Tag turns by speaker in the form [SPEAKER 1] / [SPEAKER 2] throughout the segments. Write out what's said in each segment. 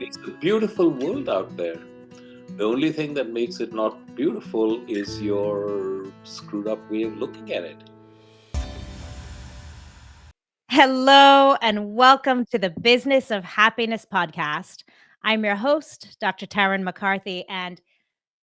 [SPEAKER 1] It's a beautiful world out there. The only thing that makes it not beautiful is your screwed up way of looking at it.
[SPEAKER 2] Hello, and welcome to the Business of Happiness podcast. I'm your host, Dr. Tarryn MacCarthy, and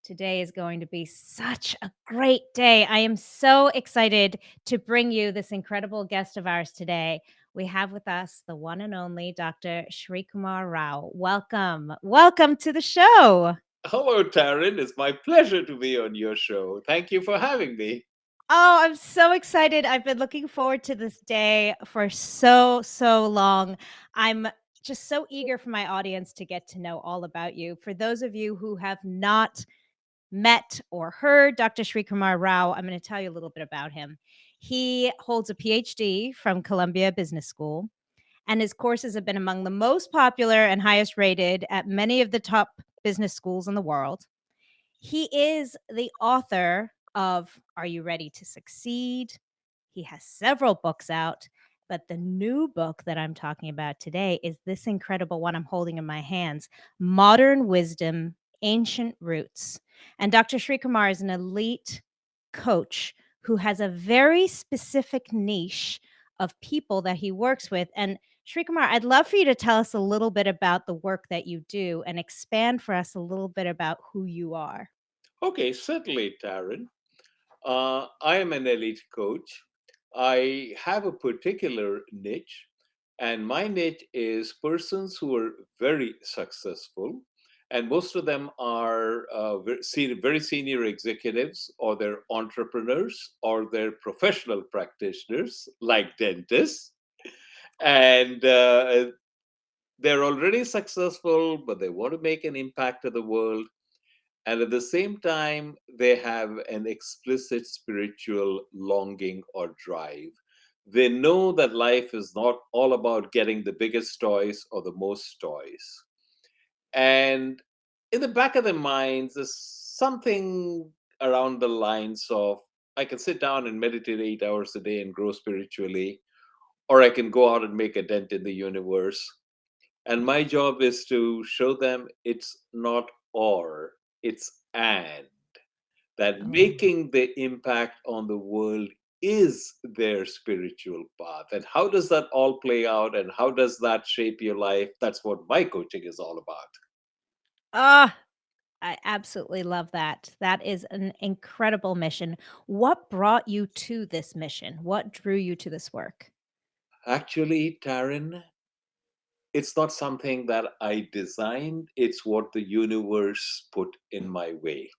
[SPEAKER 2] today is going to be such a great day. I am so excited to bring you this incredible guest of ours today. We have with us the one and only Dr. Srikumar Rao. Welcome. Welcome to the show.
[SPEAKER 1] Hello, Taryn. It's my pleasure to be on your show. Thank you for having me.
[SPEAKER 2] Oh, I'm so excited. I've been looking forward to this day for so long. I'm just so eager for my audience to get to know all about you. For those of you who have not met or heard Dr. Srikumar Rao, I'm going to tell you a little bit about him. He holds a PhD from Columbia Business School, and his courses have been among the most popular and highest rated at many of the top business schools in the world. He is the author of Are You Ready to Succeed? He has several books out, but the new book that I'm talking about today is this incredible one I'm holding in my hands, Modern Wisdom, Ancient Roots. And Dr. Srikumar is an elite coach who has a very specific niche of people that he works with. And Srikumar, I'd love for you to tell us a little bit about the work that you do and expand for us a little bit about who you are.
[SPEAKER 1] Okay, certainly, Taryn. I am an elite coach. I have a particular niche, and my niche is persons who are very successful. And most of them are very senior executives, or they're entrepreneurs, or they're professional practitioners, like dentists. And they're already successful, but they want to make an impact to the world. And at the same time, they have an explicit spiritual longing or drive. They know that life is not all about getting the biggest toys or the most toys. And in the back of their minds, there's something around the lines of I can sit down and meditate 8 hours a day and grow spiritually, or I can go out and make a dent in the universe. And my job is to show them it's not or, it's and. That
[SPEAKER 2] Oh.
[SPEAKER 1] making the impact on the world is their spiritual path. And how does that all play out and how does that shape your life? That's what my coaching is all about.
[SPEAKER 2] Ah, I absolutely love that. That is an incredible mission. What brought you to this mission? What drew you to this work?
[SPEAKER 1] Actually, Taryn, it's not something that I designed, it's what the universe put in my way.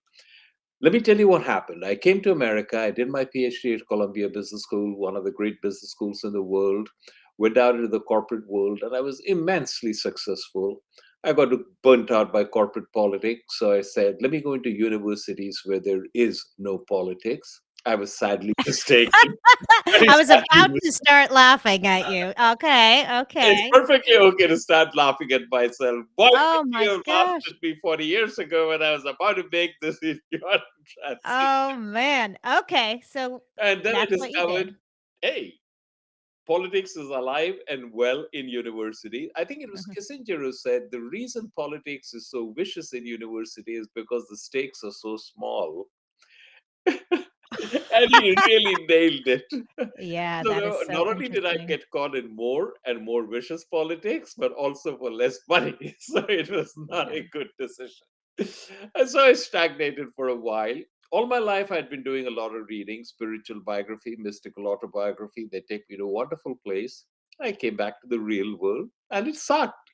[SPEAKER 1] Let me tell you what happened. I came to America. I did my PhD at Columbia Business School, one of the great business schools in the world. Went out into the corporate world, and I was immensely successful. I got burnt out by corporate politics, so I said, let me go into universities where there is no politics. I was sadly mistaken. Very
[SPEAKER 2] I was
[SPEAKER 1] sadly
[SPEAKER 2] about to
[SPEAKER 1] mistaken.
[SPEAKER 2] start laughing at you. Okay,
[SPEAKER 1] It's
[SPEAKER 2] okay.
[SPEAKER 1] perfectly okay to start laughing at myself. Why
[SPEAKER 2] Oh
[SPEAKER 1] couldn't
[SPEAKER 2] my
[SPEAKER 1] you have laughed
[SPEAKER 2] gosh.
[SPEAKER 1] at me 40 years ago when I was about to make this idiotic
[SPEAKER 2] Oh
[SPEAKER 1] transition?
[SPEAKER 2] man. Okay, so
[SPEAKER 1] And then I
[SPEAKER 2] that's what you
[SPEAKER 1] discovered,
[SPEAKER 2] did.
[SPEAKER 1] hey, politics is alive and well in university. I think it was
[SPEAKER 2] Mhm.
[SPEAKER 1] Kissinger who said the reason politics is so vicious in university is because the stakes are so small. And he really nailed it.
[SPEAKER 2] Yeah,
[SPEAKER 1] So
[SPEAKER 2] that is so
[SPEAKER 1] not only did I
[SPEAKER 2] interesting.
[SPEAKER 1] get caught in more and more vicious politics, but also for less money. So it was not
[SPEAKER 2] Yeah.
[SPEAKER 1] a good decision. And so I stagnated for a while. All my life, I'd been doing a lot of reading, spiritual biography, mystical autobiography. They take me to a wonderful place. I came back to the real world and it sucked.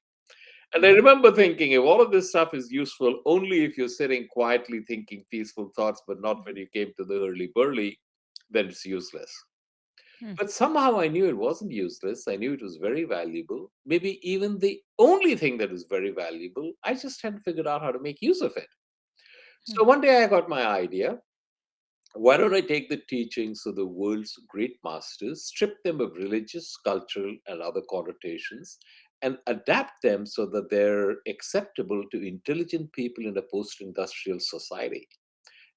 [SPEAKER 1] And I
[SPEAKER 2] Mm,
[SPEAKER 1] remember thinking, if all of this stuff is useful only if you're sitting quietly thinking peaceful thoughts, but not when
[SPEAKER 2] mhm,
[SPEAKER 1] you came to the hurly burly, then it's useless.
[SPEAKER 2] mm,
[SPEAKER 1] But somehow I knew it wasn't useless. I knew it was very valuable. Maybe even the only thing that is very valuable. I just hadn't figured out how to make use of it.
[SPEAKER 2] mm,
[SPEAKER 1] So one day I got my idea. Why don't I take the teachings of the world's great masters, strip them of religious, cultural, and other connotations, and adapt them so that they're acceptable to intelligent people in a post industrial society?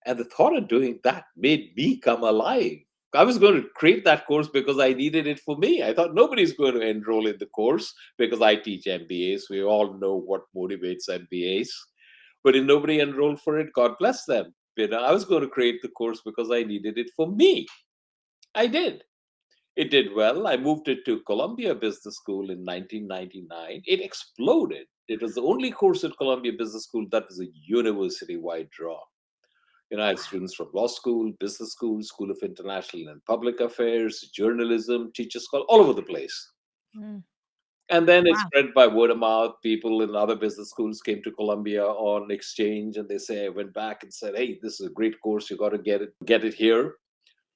[SPEAKER 1] And the thought of doing that made me come alive. I was going to create that course because I needed it for me. I thought nobody's going to enroll in the course because I teach MBAs. We all know what motivates MBAs, but if nobody enrolled for it, God bless them. I was going to create the course because I needed it for me. I did. It did well. I moved it to Columbia Business School in 1999. It exploded. It was the only course at Columbia Business School that was a university wide draw. I had students from law school, business school, School of International and Public Affairs, journalism, teacher school, all over the place.
[SPEAKER 2] Mm.
[SPEAKER 1] And then it
[SPEAKER 2] Wow.
[SPEAKER 1] spread by word of mouth. People in other business schools came to Columbia on exchange, and they say I went back and said, "Hey, this is a great course. You got to get it here."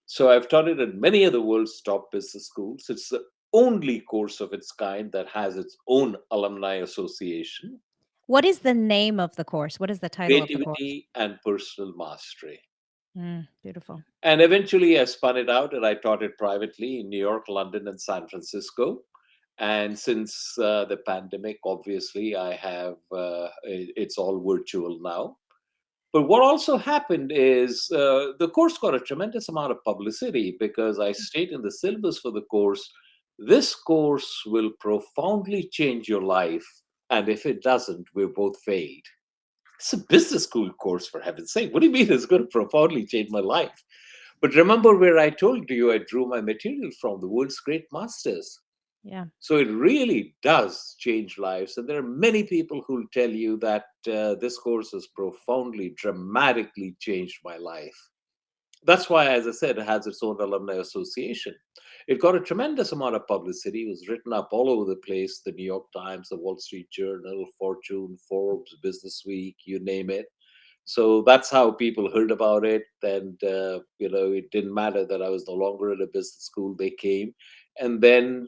[SPEAKER 1] So I've taught it at many of the world's top business schools. It's the only course of its kind that has its own alumni association.
[SPEAKER 2] What is the name of the course? What is the title of the course?
[SPEAKER 1] Creativity and personal mastery.
[SPEAKER 2] Beautiful.
[SPEAKER 1] And eventually I spun it out and I taught it privately in New York, London, and San Francisco. And since the pandemic, obviously, it's all virtual now. But what also happened is the course got a tremendous amount of publicity because I state in the syllabus for the course, this course will profoundly change your life. And if it doesn't, we're both failed. It's a business school course, for heaven's sake. What do you mean it's going to profoundly change my life? But remember where I told you I drew my material from, the world's great masters.
[SPEAKER 2] Yeah.
[SPEAKER 1] So it really does change lives. And there are many people who will tell you that this course has profoundly, dramatically changed my life. That's why, as I said, it has its own alumni association. It got a tremendous amount of publicity. It was written up all over the place, the New York Times, the Wall Street Journal, Fortune, Forbes, Business Week, you name it. So that's how people heard about it. And, it didn't matter that I was no longer in a business school. They came. And then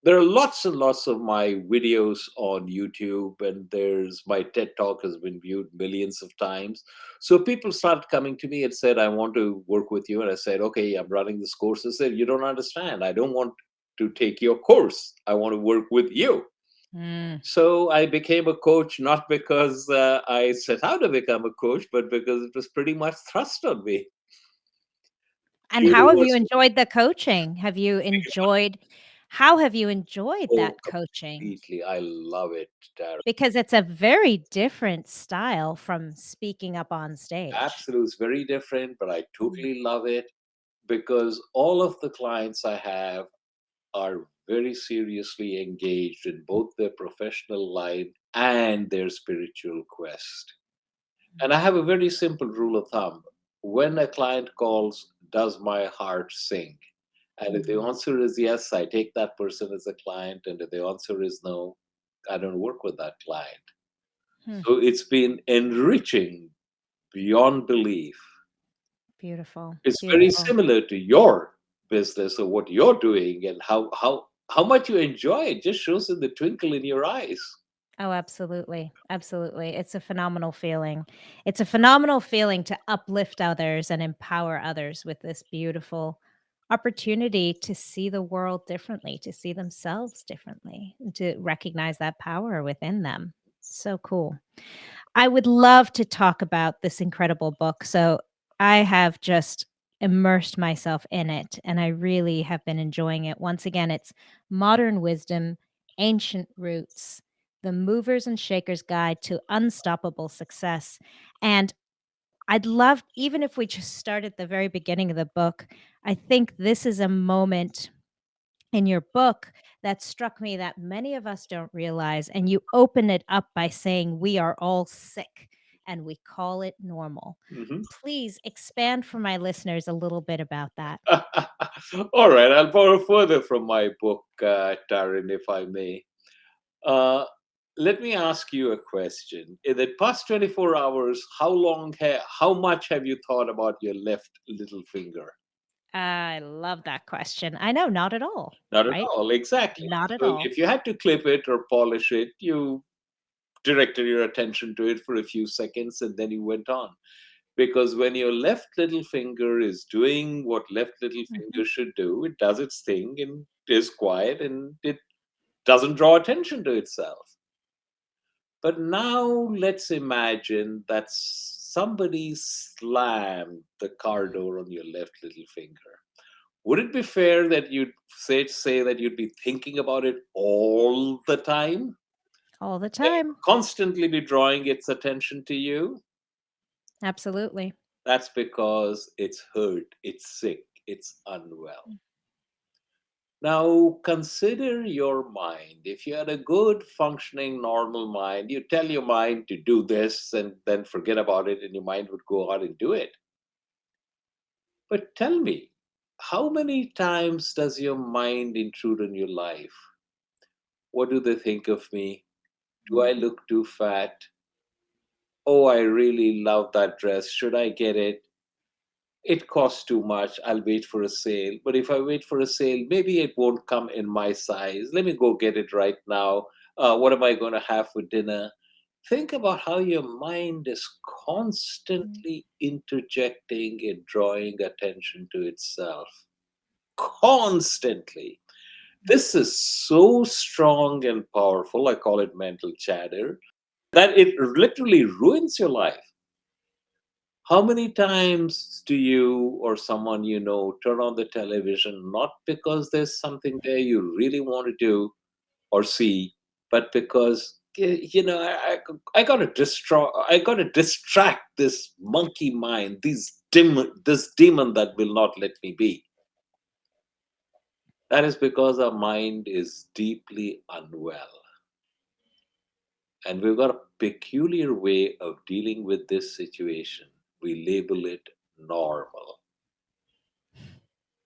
[SPEAKER 1] there are lots and lots of my videos on YouTube, and there's my TED Talk has been viewed millions of times. So people started coming to me and said, I want to work with you. And I said, okay, I'm running this course. I said, you don't understand. I don't want to take your course. I want to work with you.
[SPEAKER 2] Mm.
[SPEAKER 1] So I became a coach, not because I set out to become a coach, but because it was pretty much thrust on me.
[SPEAKER 2] And how have you
[SPEAKER 1] Universal.
[SPEAKER 2] enjoyed the coaching? How have you enjoyed
[SPEAKER 1] Oh,
[SPEAKER 2] that coaching?
[SPEAKER 1] completely. I love it, Tara.
[SPEAKER 2] Because it's a very different style from speaking up on stage.
[SPEAKER 1] Absolute, it's very different, but I
[SPEAKER 2] Mm.
[SPEAKER 1] totally love it because all of the clients I have are very seriously engaged in both their professional life and their spiritual quest. And I have a very simple rule of thumb. When a client calls, does my heart sing? And if the
[SPEAKER 2] Mhm.
[SPEAKER 1] answer is yes, I take that person as a client. And if the answer is no, I don't work with that client.
[SPEAKER 2] Hmm.
[SPEAKER 1] So it's been enriching beyond belief.
[SPEAKER 2] Beautiful,
[SPEAKER 1] It's very
[SPEAKER 2] beautiful.
[SPEAKER 1] similar to your business or what you're doing, and how much you enjoy it just shows in the twinkle in your eyes.
[SPEAKER 2] Oh, absolutely, absolutely. It's a phenomenal feeling. It's a phenomenal feeling to uplift others and empower others with this beautiful opportunity to see the world differently, to see themselves differently, and to recognize that power within them. So cool. I would love to talk about this incredible book. So I have just immersed myself in it and I really have been enjoying it. Once again, it's Modern Wisdom, Ancient Roots, The Movers and Shakers Guide to Unstoppable Success. And I'd love, even if we just start at the very beginning of the book, I think this is a moment in your book that struck me that many of us don't realize. And you open it up by saying, we are all sick and we call it normal.
[SPEAKER 1] Mhm.
[SPEAKER 2] Please expand for my listeners a little bit about that.
[SPEAKER 1] All right, I'll borrow further from my book, Taryn, if I may. Uh, Let me ask you a question. In the past 24 hours, how much have you thought about your left little finger?
[SPEAKER 2] I love that question. I know, not at all,
[SPEAKER 1] Not at
[SPEAKER 2] right?
[SPEAKER 1] all, exactly.
[SPEAKER 2] Not at
[SPEAKER 1] So
[SPEAKER 2] all.
[SPEAKER 1] if you had to clip it or polish it, you directed your attention to it for a few seconds and then you went on. Because when your left little finger is doing what left little
[SPEAKER 2] Mhm.
[SPEAKER 1] finger should do, it does its thing and is quiet and it doesn't draw attention to itself. But now let's imagine that somebody slammed the car door on your left little finger. Would it be fair that you'd say that you'd be thinking about it all the time?
[SPEAKER 2] All the
[SPEAKER 1] That it
[SPEAKER 2] time.
[SPEAKER 1] would constantly be drawing its attention to you?
[SPEAKER 2] Absolutely.
[SPEAKER 1] That's because it's hurt, it's sick, it's unwell. Now, consider your mind. If you had a good, functioning, normal mind, you tell your mind to do this and then forget about it, and your mind would go out and do it. But tell me, how many times does your mind intrude on your life? What do they think of me? Do I look too fat? Oh, I really love that dress. Should I get it? It costs too much. I'll wait for a sale. But if I wait for a sale, maybe it won't come in my size. Let me go get it right now. What am I going to have for dinner? Think about how your mind is constantly interjecting and drawing attention to itself. Constantly. This is so strong and powerful. I call it mental chatter, that it literally ruins your life. How many times do you or someone you know turn on the television not because there's something there you really want to do or see, but because I gotta distract this monkey mind, this demon that will not let me be. That is because our mind is deeply unwell. And we've got a peculiar way of dealing with this situation. We label it normal.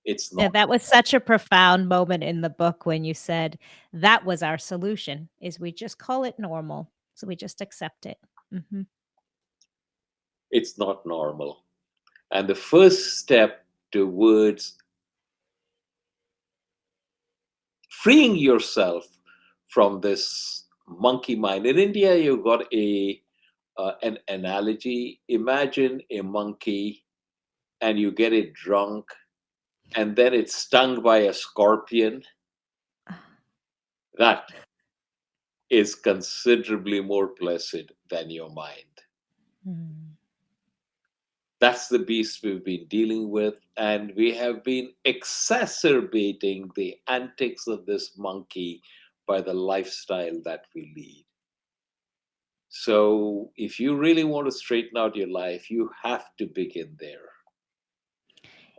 [SPEAKER 1] It's
[SPEAKER 2] Yeah,
[SPEAKER 1] not.
[SPEAKER 2] that was such a profound moment in the book when you said that was our solution is we just call it normal. So we just accept it. Mhm.
[SPEAKER 1] It's not normal. And the first step towards freeing yourself from this monkey mind. In India, you got an analogy. Imagine a monkey and you get it drunk, and then it's stung by a scorpion. That is considerably more placid than your mind.
[SPEAKER 2] Mm.
[SPEAKER 1] That's the beast we've been dealing with, and we have been exacerbating the antics of this monkey by the lifestyle that we lead. So, if you really want to straighten out your life, you have to begin there.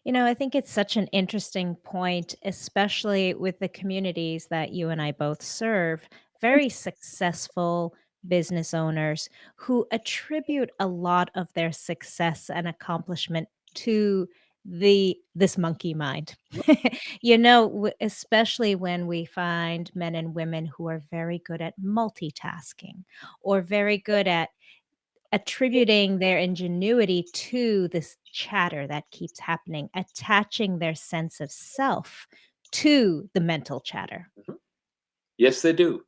[SPEAKER 2] I think it's such an interesting point, especially with the communities that you and I both serve, very successful business owners who attribute a lot of their success and accomplishment to this monkey mind. Especially when we find men and women who are very good at multitasking or very good at attributing their ingenuity to this chatter that keeps happening, attaching their sense of self to the mental chatter.
[SPEAKER 1] Mhm. Yes, they do.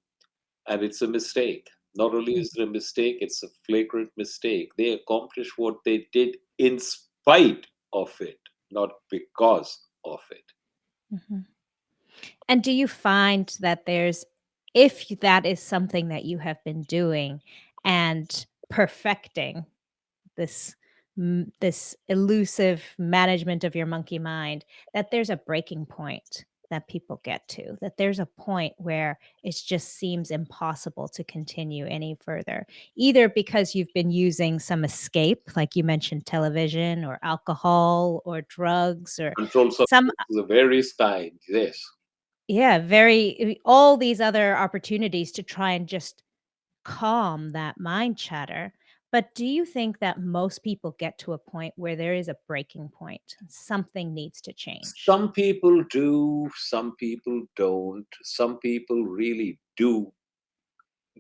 [SPEAKER 1] And it's a mistake. Not only
[SPEAKER 2] Mm,
[SPEAKER 1] is it a mistake, it's a flagrant mistake. They accomplished what they did in spite of it, not because of it.
[SPEAKER 2] mhm. And do you find that if that is something that you have been doing and perfecting this elusive management of your monkey mind, that there's a breaking point that people get to, that there's a point where it just seems impossible to continue any further, either because you've been using some escape, like you mentioned, television or alcohol or drugs or
[SPEAKER 1] Control
[SPEAKER 2] some
[SPEAKER 1] substances of various kinds, yes.
[SPEAKER 2] yeah, all these other opportunities to try and just calm that mind chatter. But do you think that most people get to a point where there is a breaking point? Something needs to change.
[SPEAKER 1] Some people do, some people don't. Some people really do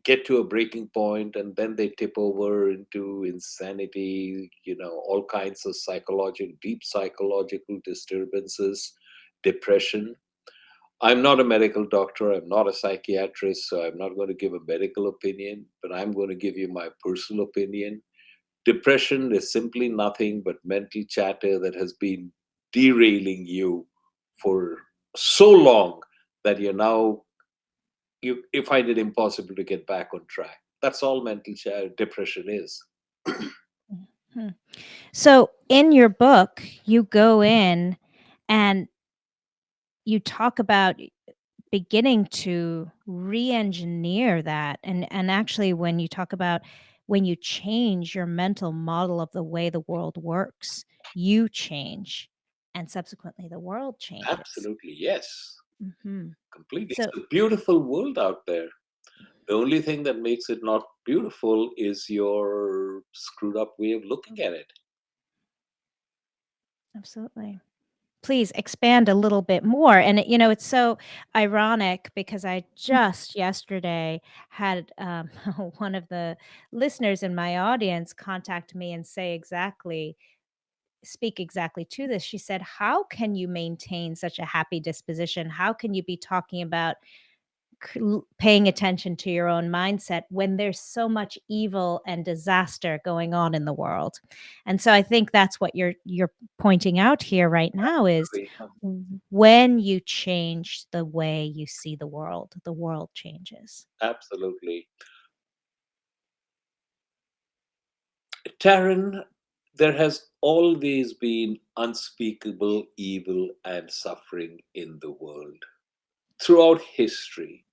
[SPEAKER 1] get to a breaking point and then they tip over into insanity, all kinds of deep psychological disturbances, depression. I'm not a medical doctor, I'm not a psychiatrist, so I'm not going to give a medical opinion, but I'm going to give you my personal opinion. Depression is simply nothing but mental chatter that has been derailing you for so long that you find it impossible to get back on track. That's all mental depression is.
[SPEAKER 2] Hmm. So in your book, you go in and you talk about beginning to re-engineer that, and actually when you talk about when you change your mental model of the way the world works, you change, and subsequently the world changes.
[SPEAKER 1] Absolutely, yes.
[SPEAKER 2] Mhm.
[SPEAKER 1] Completely.
[SPEAKER 2] So
[SPEAKER 1] It's a beautiful world out there. The only thing that makes it not beautiful is your screwed up way of looking at it.
[SPEAKER 2] absolutely. Please expand a little bit more. And it's so ironic because I just yesterday had one of the listeners in my audience contact me and speak exactly to this. She said, "How can you maintain such a happy disposition? How can you be talking about paying attention to your own mindset when there's so much evil and disaster going on in the world?" And so I think that's what you're pointing out here right now is when you change the way you see the world changes.
[SPEAKER 1] Absolutely. Taryn, there has always been unspeakable evil and suffering in the world. Throughout history,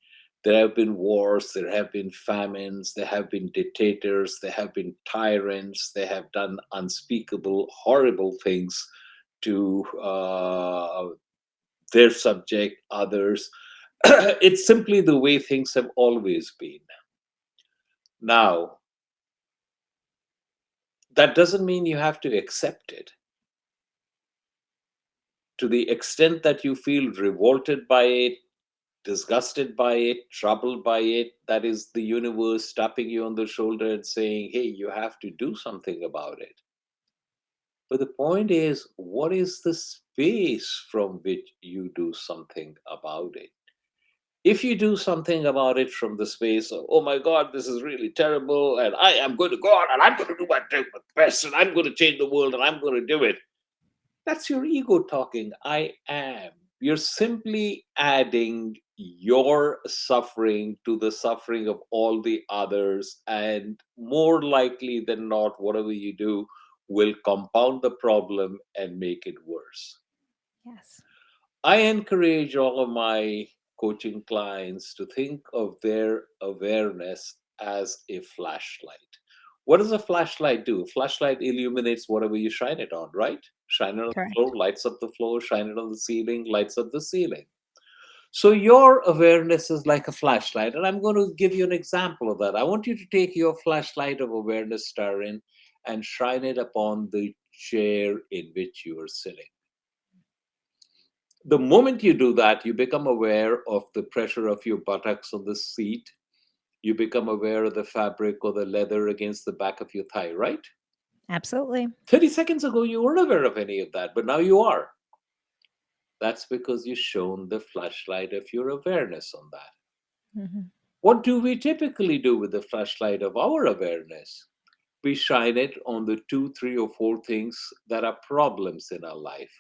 [SPEAKER 1] there have been wars, there have been famines, there have been dictators, there have been tyrants, they have done unspeakable, horrible things to their subject, others. It's simply the way things have always been. Now, that doesn't mean you have to accept it. To the extent that you feel revolted by it, disgusted by it, troubled by it, that is the universe tapping you on the shoulder and saying, hey, you have to do something about it. But the point is, what is the space from which you do something about it? If you do something about it from the space of, oh my God, this is really terrible, and I am going to go out and I'm going to do my best, and I'm going to change the world, and I'm going to do it, that's your ego talking. I am. You're simply adding your suffering to the suffering of all the others. And more likely than not, whatever you do will compound the problem and make it worse.
[SPEAKER 2] Yes.
[SPEAKER 1] I encourage all of my coaching clients to think of their awareness as a flashlight. What does a flashlight do? A flashlight illuminates whatever you shine it on, right? Shine it on the
[SPEAKER 2] Correct.
[SPEAKER 1] floor, lights up the floor, shine it on the ceiling, lights up the ceiling. So your awareness is like a flashlight. And I'm going to give you an example of that. I want you to take your flashlight of awareness, Taryn, and shine it upon the chair in which you are sitting. The moment you do that, you become aware of the pressure of your buttocks on the seat. You become aware of the fabric or the leather against the back of your thigh, right?
[SPEAKER 2] Absolutely.
[SPEAKER 1] 30 seconds ago, you weren't aware of any of that, but now you are. That's because you shone the flashlight of your awareness on that.
[SPEAKER 2] Mhm.
[SPEAKER 1] What do we typically do with the flashlight of our awareness? We shine it on the two, three, or four things that are problems in our life.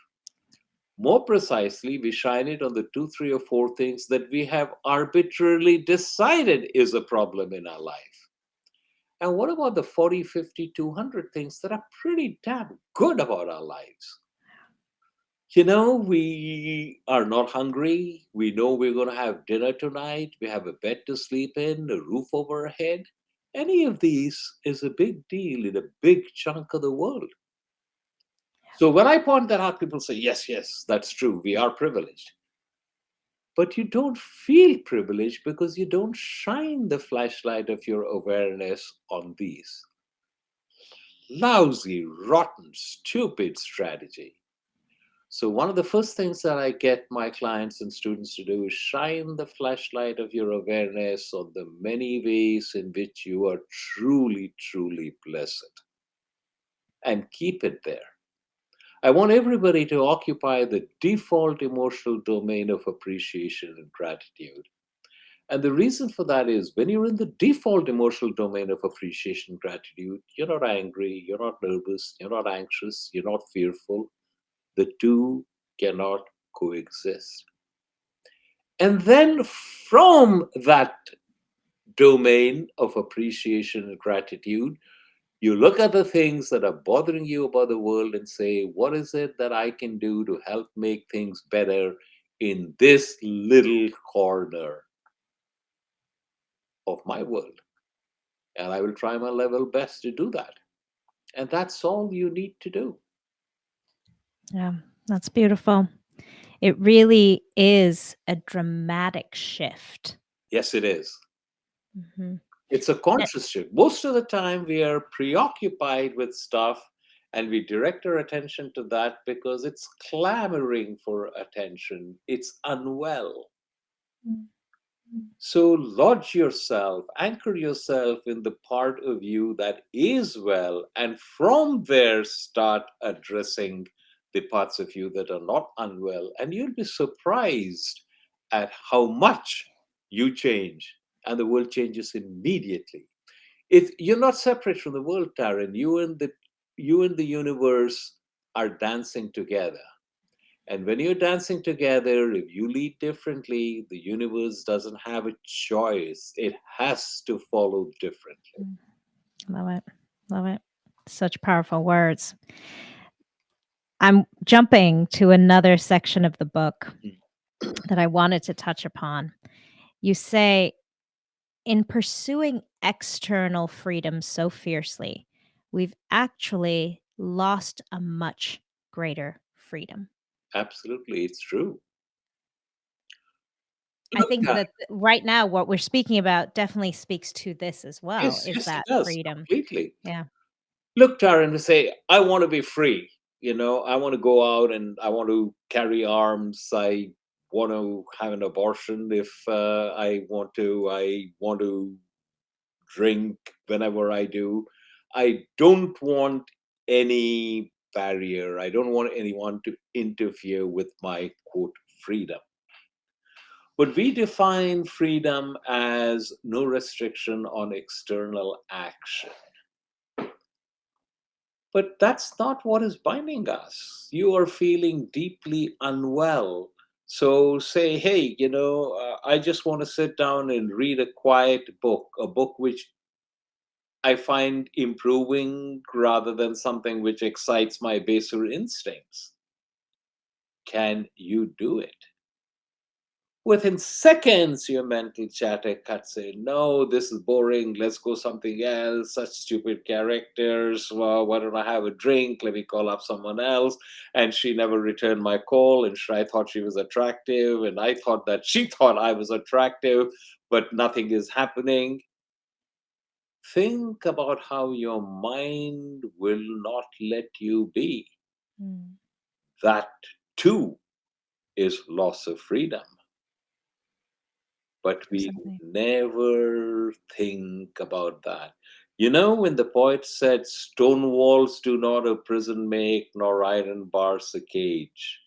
[SPEAKER 1] More precisely, we shine it on the two, three, or four things that we have arbitrarily decided is a problem in our life. And what about the 40, 50, 200 things that are pretty damn good about our lives? You know, we are not hungry. We know we're going to have dinner tonight. We have a bed to sleep in, a roof over our head. Any of these is a big deal in a big chunk of the world. So when I point that out, people say, yes, yes, that's true. We are privileged. But you don't feel privileged because you don't shine the flashlight of your awareness on these. Lousy, rotten, stupid strategy. So, one of the first things that I get my clients and students to do is shine the flashlight of your awareness on the many ways in which you are truly, truly blessed and keep it there. I want everybody to occupy the default emotional domain of appreciation and gratitude. And the reason for that is when you're in the default emotional domain of appreciation, gratitude, you're not angry, you're not nervous, you're not anxious, you're not fearful. The two cannot coexist. And then from that domain of appreciation and gratitude, You look at the things that are bothering you about the world and say, what is it that I can do to help make things better in this little corner of my world? And I will try my level best to do that. And that's all you need to do.
[SPEAKER 2] Yeah, that's beautiful. It really is a dramatic shift.
[SPEAKER 1] Yes, it is.
[SPEAKER 2] Mhm.
[SPEAKER 1] It's a conscious shift. Most of the time, we are preoccupied with stuff and we direct our attention to that because it's clamoring for attention. It's unwell.
[SPEAKER 2] Mm.
[SPEAKER 1] So, lodge yourself, anchor yourself in the part of you that is well, and from there start addressing the parts of you that are not unwell. And you'll be surprised at how much you change, and the world changes immediately. You're not separate from the world, Taryn. You and the universe are dancing together. And when you're dancing together, if you lead differently, the universe doesn't have a choice. It has to follow differently.
[SPEAKER 2] Mm. Love it. Love it. Such powerful words. I'm jumping to another section of the book that I wanted to touch upon. You say, in pursuing external freedom so fiercely, we've actually lost a much greater freedom.
[SPEAKER 1] Absolutely, it's true.
[SPEAKER 2] I
[SPEAKER 1] Look
[SPEAKER 2] think
[SPEAKER 1] at
[SPEAKER 2] that right now, what we're speaking about definitely speaks to this as well,
[SPEAKER 1] yes,
[SPEAKER 2] is
[SPEAKER 1] yes, it
[SPEAKER 2] that
[SPEAKER 1] does
[SPEAKER 2] freedom.
[SPEAKER 1] completely.
[SPEAKER 2] Yeah.
[SPEAKER 1] Look, Taryn, to say, I want to be free. I want to go out and I want to carry arms. I want to have an abortion if I want to. I want to drink whenever I do. I don't want any barrier. I don't want anyone to interfere with my quote freedom. But we define freedom as no restriction on external action. But that's not what is binding us. You are feeling deeply unwell. So say, hey, I just want to sit down and read a quiet book, a book which I find improving rather than something which excites my baser instincts. Can you do it? Within seconds, your mental chatter cuts in. No, this is boring. Let's go something else. Such stupid characters. Well, why don't I have a drink? Let me call up someone else. And she never returned my call. And I thought she was attractive. And I thought that she thought I was attractive, but nothing is happening. Think about how your mind will not let you be.
[SPEAKER 2] Mm,
[SPEAKER 1] That too is loss of freedom. But we
[SPEAKER 2] absolutely.
[SPEAKER 1] never think about that. When the poet said, stone walls do not a prison make, nor iron bars a cage,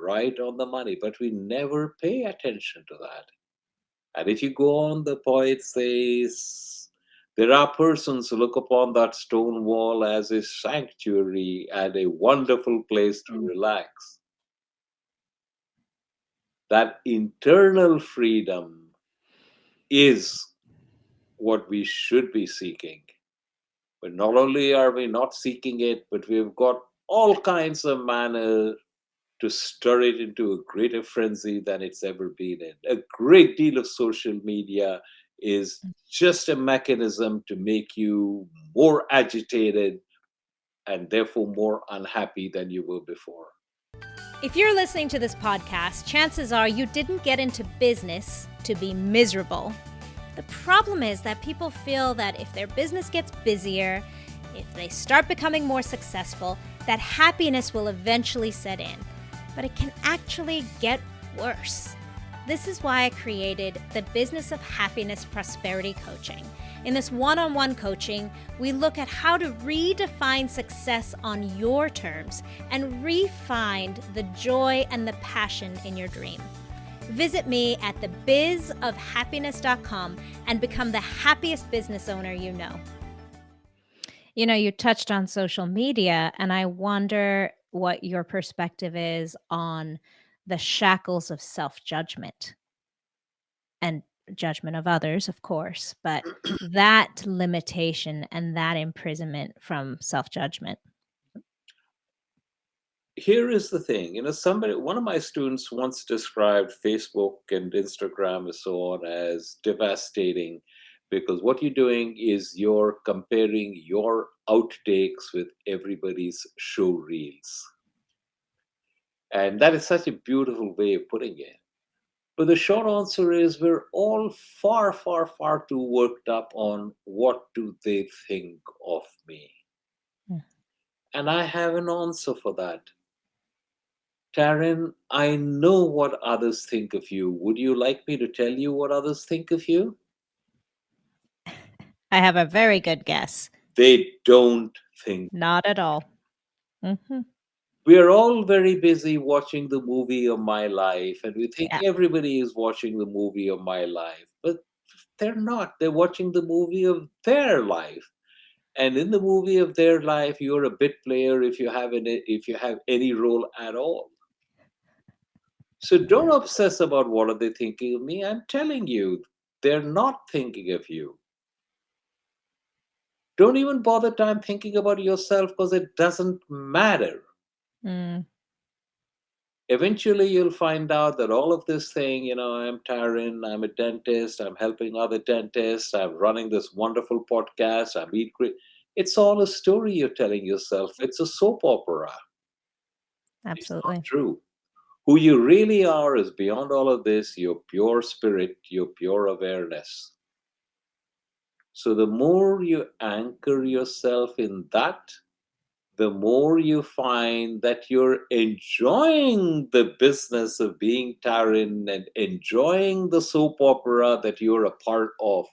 [SPEAKER 1] right on the money, but we never pay attention to that. And if you go on, the poet says, there are persons who look upon that stone wall as a sanctuary and a wonderful place to
[SPEAKER 2] Mm,
[SPEAKER 1] relax. That internal freedom is what we should be seeking. But not only are we not seeking it, but we've got all kinds of manner to stir it into a greater frenzy than it's ever been in. A great deal of social media is
[SPEAKER 2] mm.
[SPEAKER 1] just a mechanism to make you more agitated and therefore more unhappy than you were before.
[SPEAKER 2] If you're listening to this podcast, chances are you didn't get into business to be miserable. The problem is that people feel that if their business gets busier, if they start becoming more successful, that happiness will eventually set in. But it can actually get worse. This is why I created the Business of Happiness Prosperity Coaching. In this one-on-one coaching, we look at how to redefine success on your terms and re-find the joy and the passion in your dream. Visit me at thebizofhappiness.com and become the happiest business owner you know. You touched on social media, and I wonder what your perspective is on the shackles of self-judgment and judgment of others, of course, but that limitation and that imprisonment from self-judgment.
[SPEAKER 1] Here is the thing, one of my students once described Facebook and Instagram and so on as devastating, because what you're doing is you're comparing your outtakes with everybody's show reels. And that is such a beautiful way of putting it. But the short answer is we're all far, far, far too worked up on what do they think of me.
[SPEAKER 2] Mm.
[SPEAKER 1] And I have an answer for that. Taryn, I know what others think of you. Would you like me to tell you what others think of you?
[SPEAKER 2] I have a very good guess.
[SPEAKER 1] They don't think.
[SPEAKER 2] Not at all. Mhm.
[SPEAKER 1] We are all very busy watching the movie of my life, and we think
[SPEAKER 2] Yeah.
[SPEAKER 1] everybody is watching the movie of my life. But they're not. They're watching the movie of their life. And in the movie of their life, you're a bit player if you have any role at all. So don't obsess about what are they thinking of me. I'm telling you, they're not thinking of you. Don't even bother time thinking about yourself because it doesn't matter.
[SPEAKER 2] Mm.
[SPEAKER 1] Eventually, you'll find out that all of this thing, I'm Taryn, I'm a dentist, I'm helping other dentists, I'm running this wonderful podcast, I'm eat great. It's all a story you're telling yourself. It's a soap opera. It's not
[SPEAKER 2] Absolutely.
[SPEAKER 1] true. Who you really are is beyond all of this, your pure spirit, your pure awareness. So the more you anchor yourself in that, the more you find that you're enjoying the business of being Taryn and enjoying the soap opera that you're a part of,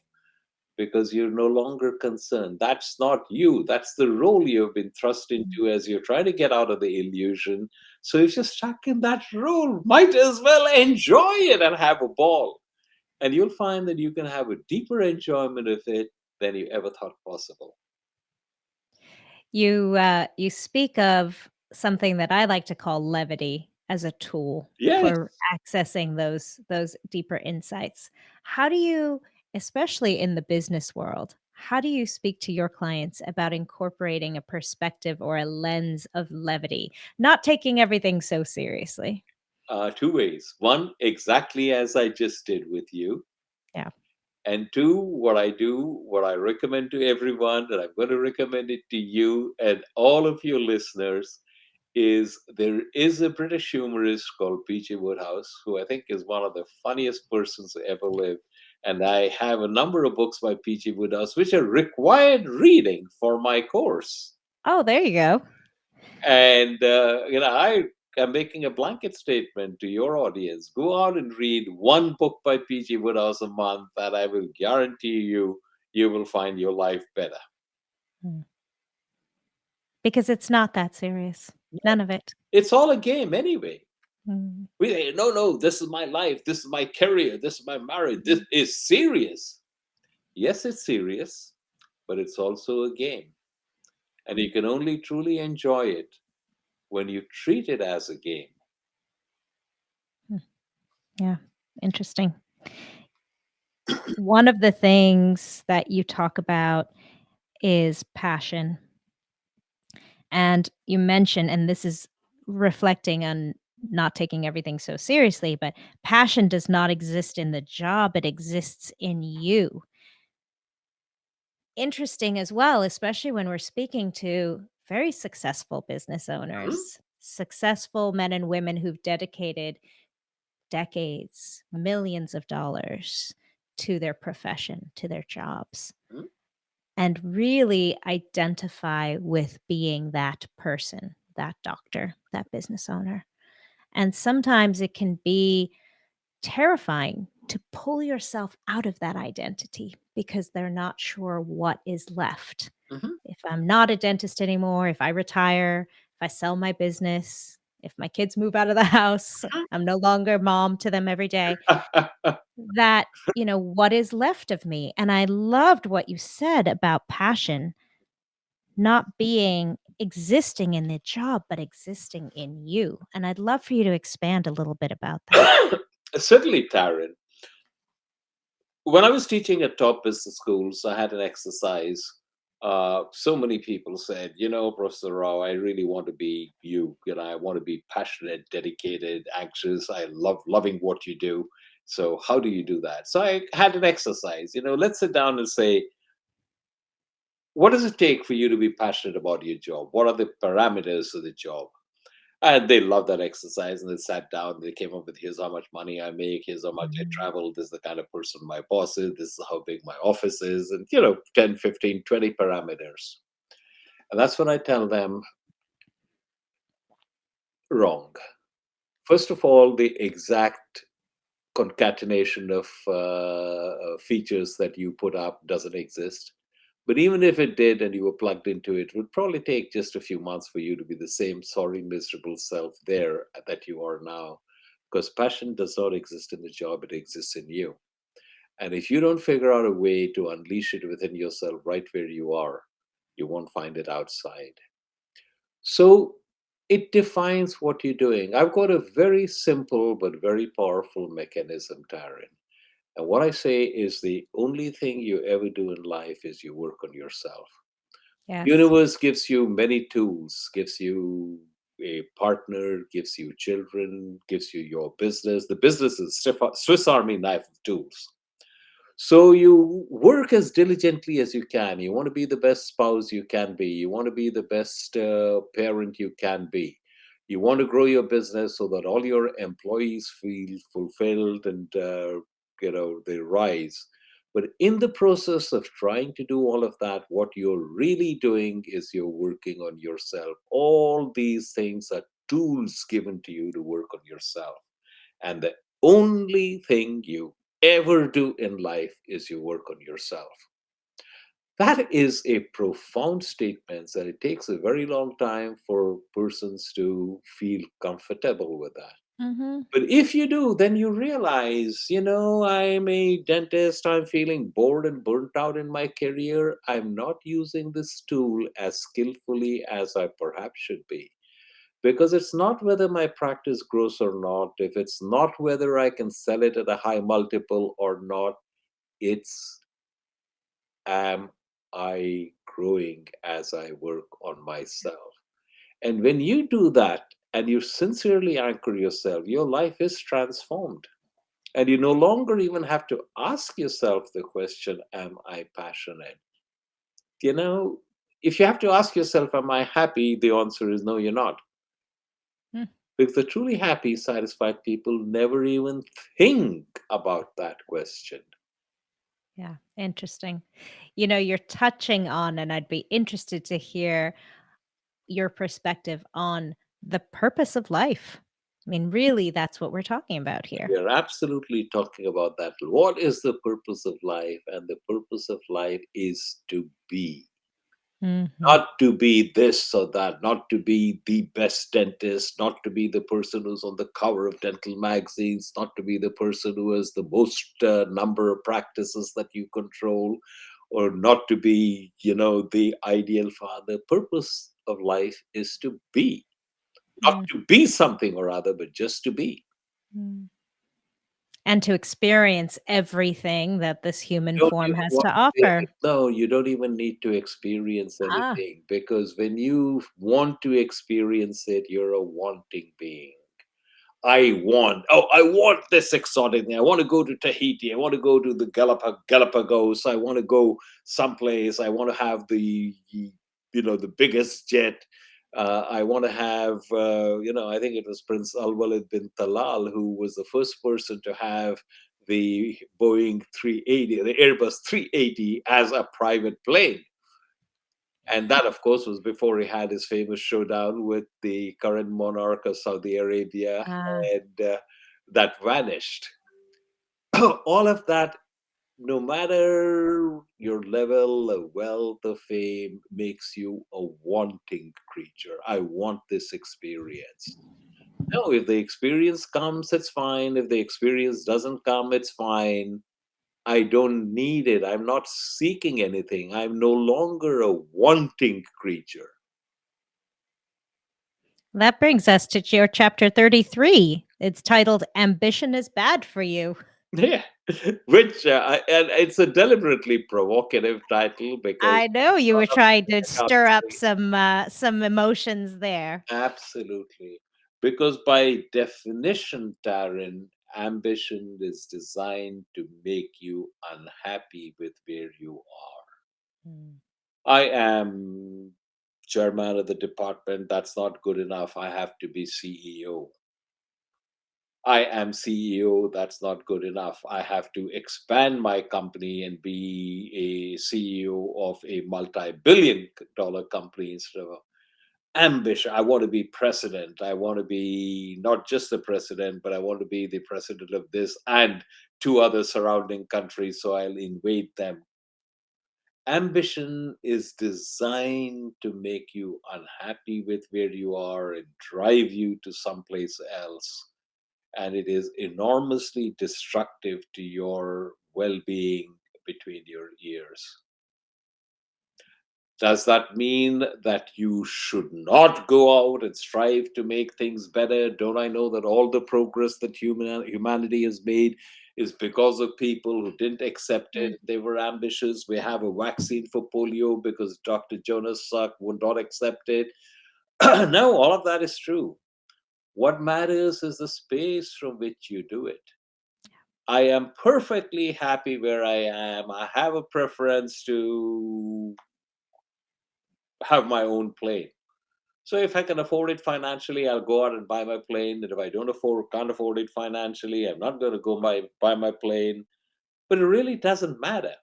[SPEAKER 1] because you're no longer concerned. That's not you. That's the role you've been thrust
[SPEAKER 2] Mm.
[SPEAKER 1] into as you're trying to get out of the illusion. So if you're stuck in that role, might as well enjoy it and have a ball. And you'll find that you can have a deeper enjoyment of it than you ever thought possible.
[SPEAKER 2] You speak of something that I like to call levity as a tool
[SPEAKER 1] Yes.
[SPEAKER 2] for accessing those deeper insights. How do you, especially in the business world, how do you speak to your clients about incorporating a perspective or a lens of levity, not taking everything so seriously?
[SPEAKER 1] Two ways. One, exactly as I just did with you.
[SPEAKER 2] Yeah.
[SPEAKER 1] And two, what I do, what I recommend to everyone, and I'm going to recommend it to you and all of your listeners, is there is a British humorist called P.G. Woodhouse, who I think is one of the funniest persons to ever live. And I have a number of books by P.G. Woodhouse, which are required reading for my course.
[SPEAKER 2] Oh, there you go.
[SPEAKER 1] And, I am making a blanket statement to your audience. Go out and read one book by P.G. Woodhouse a month, and I will guarantee you, you will find your life better.
[SPEAKER 2] Mm. Because it's not that serious. None of it.
[SPEAKER 1] It's all a game anyway.
[SPEAKER 2] Mm.
[SPEAKER 1] We say, no, no, this is my life, this is my career, this is my marriage, this is serious. Yes, it's serious, but it's also a game. And you can only truly enjoy it when you treat it as a game.
[SPEAKER 2] Mm. Yeah. Interesting. One of the things that you talk about is passion. And you mentioned, and this is reflecting on not taking everything so seriously, but passion does not exist in the job, it exists in you. Interesting as well, especially when we're speaking to very successful business
[SPEAKER 1] Mhm,
[SPEAKER 2] owners, successful men and women who've dedicated decades, millions of dollars to their profession, to their jobs,
[SPEAKER 1] mhm,
[SPEAKER 2] and really identify with being that person, that doctor, that business owner. And sometimes it can be terrifying to pull yourself out of that identity because they're not sure what is left.
[SPEAKER 1] mhm.
[SPEAKER 2] If I'm not a dentist anymore, if I retire, if I sell my business, if my kids move out of the house, I'm no longer mom to them every day, that, what is left of me? And I loved what you said about passion not being existing in the job, but existing in you. And I'd love for you to expand a little bit about that.
[SPEAKER 1] Certainly, Taryn. When I was teaching at top business schools, I had an exercise. So many people said, Professor Rao, I really want to be you. I want to be passionate, dedicated, anxious. I love loving what you do. So how do you do that? So I had an exercise. Let's sit down and say, what does it take for you to be passionate about your job? What are the parameters of the job? And they loved that exercise, and they sat down, they came up with, here's how much money I make, here's how much I
[SPEAKER 2] Mhm.
[SPEAKER 1] travel, this is the kind of person my boss is, this is how big my office is, and 10, 15, 20 parameters. And that's when I tell them, wrong. First of all, the exact concatenation of features that you put up doesn't exist. But even if it did and you were plugged into it, it would probably take just a few months for you to be the same sorry, miserable self there that you are now. Because passion does not exist in the job, it exists in you. And if you don't figure out a way to unleash it within yourself right where you are, you won't find it outside. So it defines what you're doing. I've got a very simple but very powerful mechanism, Taryn. And what I say is the only thing you ever do in life is you work on yourself.
[SPEAKER 2] Yes.
[SPEAKER 1] Universe gives you many tools, gives you a partner, gives you children, gives you your business. The business is Swiss Army knife of tools. So you work as diligently as you can. You want to be the best spouse you can be. You want to be the best parent you can be. You want to grow your business so that all your employees feel fulfilled and they rise. But in the process of trying to do all of that, what you're really doing is you're working on yourself. All these things are tools given to you to work on yourself. And the only thing you ever do in life is you work on yourself. That is a profound statement that it takes a very long time for persons to feel comfortable with that.
[SPEAKER 2] Mhm.
[SPEAKER 1] But if you do, then you realize, I'm a dentist, I'm feeling bored and burnt out in my career. I'm not using this tool as skillfully as I perhaps should be. Because it's not whether my practice grows or not, if it's not whether I can sell it at a high multiple or not, it's am I growing as I work on myself. And when you do that and you sincerely anchor yourself, your life is transformed. And you no longer even have to ask yourself the question, am I passionate? You know, if you have to ask yourself, am I happy? The answer is no, you're not.
[SPEAKER 2] Mm.
[SPEAKER 1] Because the truly happy, satisfied people never even think about that question.
[SPEAKER 2] Yeah, interesting. You're touching on, and I'd be interested to hear your perspective on the purpose of life. I mean, really, that's what we're talking about here.
[SPEAKER 1] We are absolutely talking about that. What is the purpose of life? And the purpose of life is to be.
[SPEAKER 2] Mhm.
[SPEAKER 1] Not to be this or that, not to be the best dentist, not to be the person who's on the cover of dental magazines, not to be the person who has the most number of practices that you control, or not to be, the ideal father. Purpose of life is to be, not
[SPEAKER 2] Mm,
[SPEAKER 1] to be something or other, but just to be.
[SPEAKER 2] mm. And to experience everything that this human
[SPEAKER 1] Don't
[SPEAKER 2] form
[SPEAKER 1] even
[SPEAKER 2] has
[SPEAKER 1] want
[SPEAKER 2] to
[SPEAKER 1] to,
[SPEAKER 2] offer.
[SPEAKER 1] no, you don't even need to experience
[SPEAKER 2] Ah,
[SPEAKER 1] anything, because when you want to experience it, you're a wanting being. I want this exotic thing. I want to go to Tahiti. I want to go to the Galapagos. I want to go someplace. I want to have the biggest jet. I want to have, I think it was Prince Al Walid bin Talal who was the first person to have the Boeing 380, the Airbus 380 as a private plane. And that, of course, was before he had his famous showdown with the current monarch of Saudi Arabia,
[SPEAKER 2] ah.
[SPEAKER 1] and that vanished. All of that, no matter your level of wealth or fame, makes you a wanting creature. I want this experience. No, if the experience comes, it's fine. If the experience doesn't come, it's fine. I don't need it. I'm not seeking anything. I'm no longer a wanting creature.
[SPEAKER 2] That brings us to your chapter 33. It's titled Ambition is Bad for You.
[SPEAKER 1] Yeah, which and it's a deliberately provocative title because
[SPEAKER 2] I know
[SPEAKER 1] a
[SPEAKER 2] you
[SPEAKER 1] lot
[SPEAKER 2] were
[SPEAKER 1] of
[SPEAKER 2] trying to
[SPEAKER 1] I can't
[SPEAKER 2] stir up
[SPEAKER 1] say
[SPEAKER 2] some emotions there.
[SPEAKER 1] absolutely because by definition, Darren, ambition is designed to make you unhappy with where you are.
[SPEAKER 2] Mm,
[SPEAKER 1] I am chairman of the department. That's not good enough. I have to be CEO. I am CEO. That's not good enough. I have to expand my company and be a CEO of a multi-billion dollar company instead of ambition. I want to be president. I want to be not just the president, but I want to be the president of this and two other surrounding countries. So I'll invade them. Ambition is designed to make you unhappy with where you are and drive you to someplace else. And it is enormously destructive to your well being between your ears. Does that mean that you should not go out and strive to make things better? Don't I know that all the progress that humanity has made is because of people who didn't accept
[SPEAKER 2] mm.
[SPEAKER 1] it? They were ambitious. We have a vaccine for polio because Dr. Jonas Salk would not accept it. No, all of that is true. What matters is the space from which you do it. I am perfectly happy where I am. I have a preference to have my own plane. So if I can afford it financially, I'll go out and buy my plane. And if I can't afford it financially, I'm not going to go buy my plane. But it really doesn't matter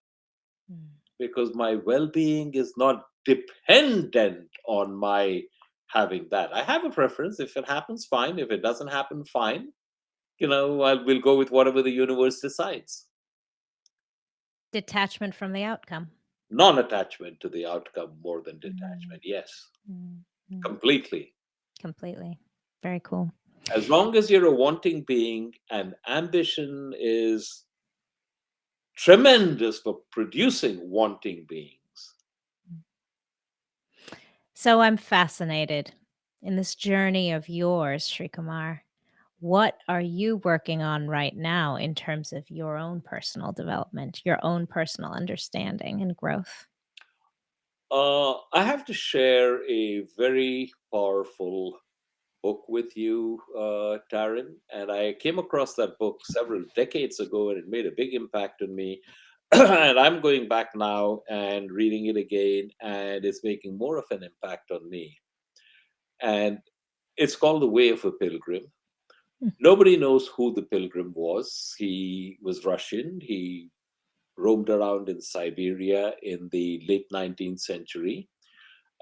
[SPEAKER 2] Mm.
[SPEAKER 1] because my well-being is not dependent on my having that. I have a preference. If it happens, fine. If it doesn't happen, fine. We'll go with whatever the universe decides.
[SPEAKER 2] Detachment from the outcome.
[SPEAKER 1] Non-attachment to the outcome more than
[SPEAKER 2] Mm,
[SPEAKER 1] detachment. Yes,
[SPEAKER 2] mm, mm.
[SPEAKER 1] completely.
[SPEAKER 2] Completely. Very cool.
[SPEAKER 1] As long as you're a wanting being and ambition is tremendous for producing wanting beings.
[SPEAKER 2] So I'm fascinated in this journey of yours, Srikumar. What are you working on right now in terms of your own personal development, your own personal understanding and growth?
[SPEAKER 1] I have to share a very powerful book with you, Taryn, and I came across that book several decades ago, and it made a big impact on me. And I'm going back now and reading it again, and it's making more of an impact on me. And it's called The Way of a Pilgrim.
[SPEAKER 2] Mm,
[SPEAKER 1] Nobody knows who the pilgrim was. He was Russian. He roamed around in Siberia in the late 19th century.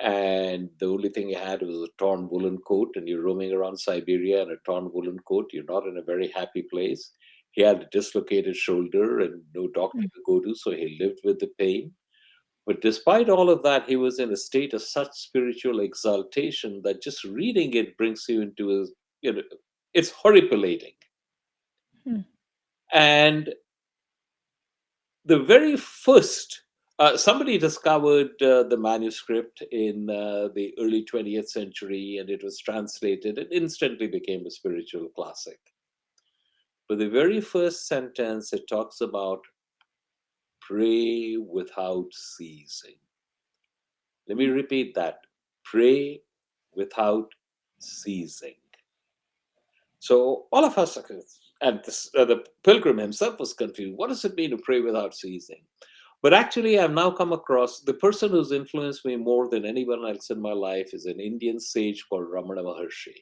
[SPEAKER 1] And the only thing he had was a torn woolen coat. And you're roaming around Siberia in a torn woolen coat. You're not in a very happy place. He had a dislocated shoulder and no doctor
[SPEAKER 2] mm,
[SPEAKER 1] to go to. So he lived with the pain. But despite all of that, he was in a state of such spiritual exaltation that just reading it brings you into a, you know, it's horripilate.
[SPEAKER 2] mm,
[SPEAKER 1] And the very first, somebody discovered the manuscript in the early 20th century and it was translated. It instantly became a spiritual classic. But the very first sentence, it talks about pray without ceasing. Let me
[SPEAKER 2] mm,
[SPEAKER 1] repeat that, pray without ceasing. So all of us, and the pilgrim himself was confused. What does it mean to pray without ceasing? But actually, I've now come across the person who's influenced me more than anyone else in my life is an Indian sage called Ramana Maharshi.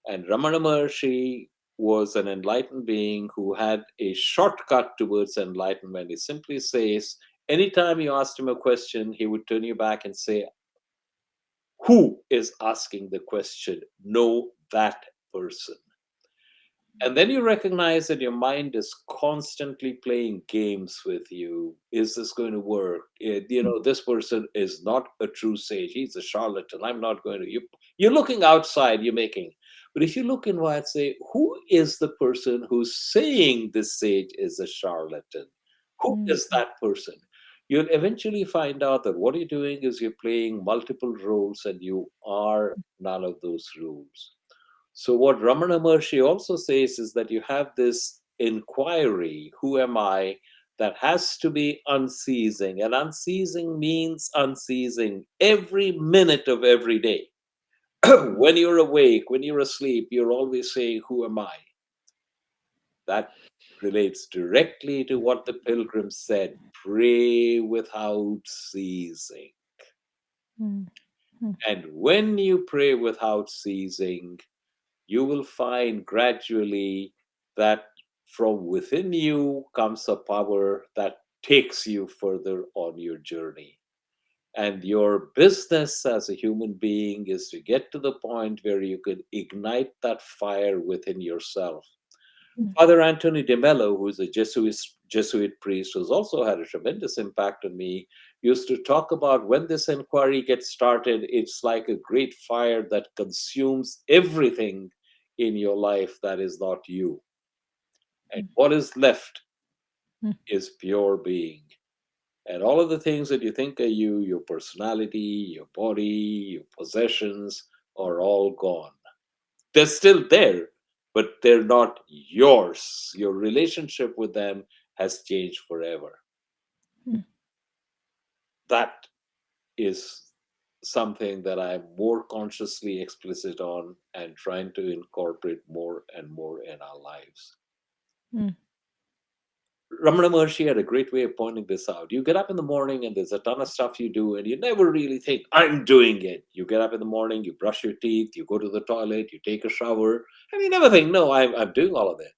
[SPEAKER 1] And Ramana Maharshi was an enlightened being who had a shortcut towards enlightenment. He simply says, anytime you asked him a question, he would turn you back and say, who is asking the question? Know that person. And then you recognize that your mind is constantly playing games with you. Is this going to work?
[SPEAKER 2] mm,
[SPEAKER 1] This person is not a true sage. He's a charlatan. I'm not going to. You're looking outside, you're making. But if you look inward, say, who is the person who's saying this sage is a charlatan? Who
[SPEAKER 2] mm,
[SPEAKER 1] is that person? You'll eventually find out that what you're doing is you're playing multiple roles and you are none of those roles. So what Ramana Maharshi also says is that you have this inquiry, who am I, that has to be unceasing. And unceasing means unceasing every minute of every day. When you're awake, when you're asleep, you're always saying, who am I? That relates directly to what the pilgrim said, pray without ceasing.
[SPEAKER 2] Mm, mm,
[SPEAKER 1] And when you pray without ceasing, you will find gradually that from within you comes a power that takes you further on your journey. And your business as a human being is to get to the point where you could ignite that fire within yourself.
[SPEAKER 2] mm,
[SPEAKER 1] Father Anthony de Mello, who is a Jesuit priest who's also had a tremendous impact on me, used to talk about when this inquiry gets started, it's like a great fire that consumes everything in your life that is not you. And
[SPEAKER 2] mm,
[SPEAKER 1] what is left
[SPEAKER 2] mm,
[SPEAKER 1] is pure being. And all of the things that you think are you, your personality, your body, your possessions, are all gone. They're still there, but they're not yours. Your relationship with them has changed forever.
[SPEAKER 2] mm,
[SPEAKER 1] That is something that I'm more consciously explicit on and trying to incorporate more and more in our lives.
[SPEAKER 2] mm,
[SPEAKER 1] Ramana Maharshi had a great way of pointing this out. You get up in the morning and there's a ton of stuff you do, and you never really think, I'm doing it. You get up in the morning, you brush your teeth, you go to the toilet, you take a shower, and you never think, no, I'm doing all of that.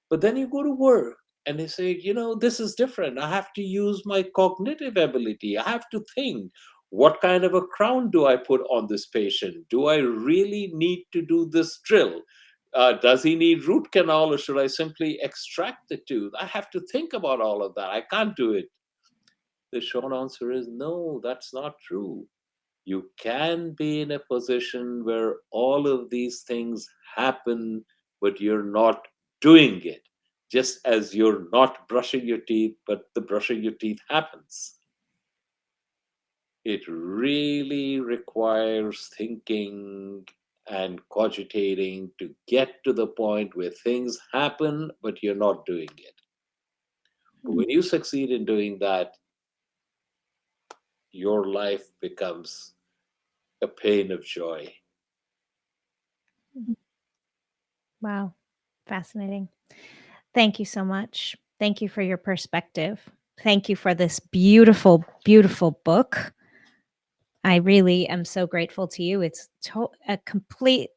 [SPEAKER 1] But then you go to work and they say, this is different. I have to use my cognitive ability. I have to think, what kind of a crown do I put on this patient? Do I really need to do this drill? Does he need root canal or should I simply extract the tooth? I have to think about all of that. I can't do it. The short answer is no, that's not true. You can be in a position where all of these things happen, but you're not doing it. Just as you're not brushing your teeth, but the brushing your teeth happens. It really requires thinking and cogitating to get to the point where things happen, but you're not doing it. But
[SPEAKER 2] mm,
[SPEAKER 1] when you succeed in doing that, your life becomes a pain of joy.
[SPEAKER 2] mm. Wow. Fascinating. Thank you so much. Thank you for your perspective. Thank you for this beautiful, beautiful book. I really am so grateful to you. It's a complete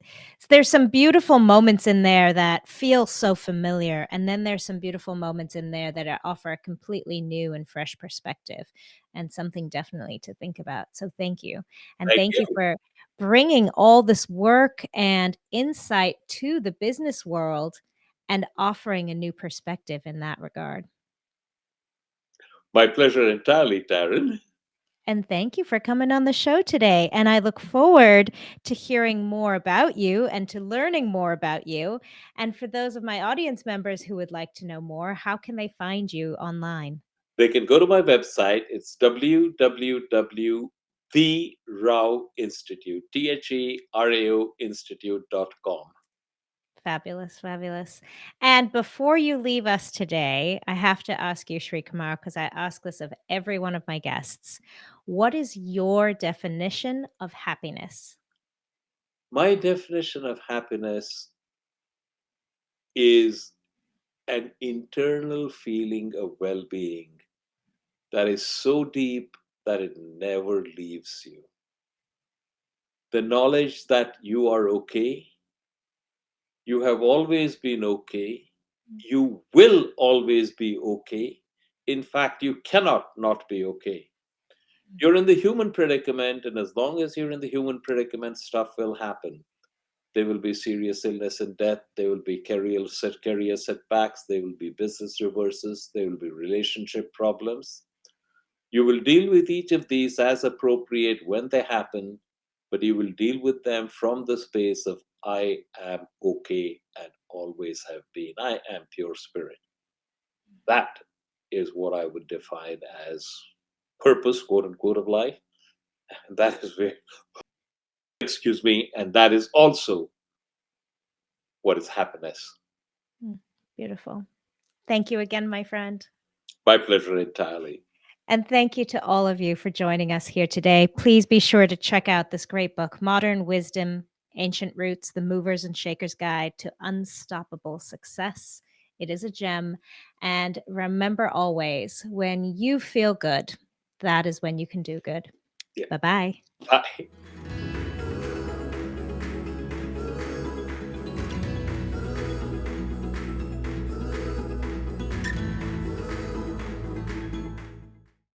[SPEAKER 2] there's some beautiful moments in there that feel so familiar, and then there's some beautiful moments in there that offer a completely new and fresh perspective and something definitely to think about. So thank you. And
[SPEAKER 1] Thank
[SPEAKER 2] thank you
[SPEAKER 1] you.
[SPEAKER 2] for bringing all this work and insight to the business world and offering a new perspective in that regard.
[SPEAKER 1] My pleasure entirely, Taryn.
[SPEAKER 2] And thank you for coming on the show today. And I look forward to hearing more about you and to learning more about you. And for those of my audience members who would like to know more, how can they find you online?
[SPEAKER 1] They can go to my website. It's www.therao institute, THERAO institute.com.
[SPEAKER 2] Fabulous, fabulous. And before you leave us today, I have to ask you, Sri Kumar, because I ask this of every one of my guests. What is your definition of happiness?
[SPEAKER 1] My definition of happiness is an internal feeling of well being that is so deep that it never leaves you. The knowledge that you are okay, you have always been okay, you will always be okay. In fact, you cannot not be okay. You're in the human predicament, and as long as you're in the human predicament, stuff will happen. There will be serious illness and death. There will be career setbacks. There will be business reverses. There will be relationship problems. You will deal with each of these as appropriate when they happen, but you will deal with them from the space of I am okay and always have been. I am pure spirit. That is what I would define as purpose, quote unquote, of life. And that is where, excuse me, and that is also what is happiness.
[SPEAKER 2] Mm, beautiful. Thank you again, my friend.
[SPEAKER 1] My pleasure entirely.
[SPEAKER 2] And thank you to all of you for joining us here today. Please be sure to check out this great book, Modern Wisdom, Ancient Roots, The Movers and Shakers Guide to Unstoppable Success. It is a gem. And remember always, when you feel good, that is when you can do good.
[SPEAKER 1] Yeah.
[SPEAKER 2] Bye bye.
[SPEAKER 1] Bye.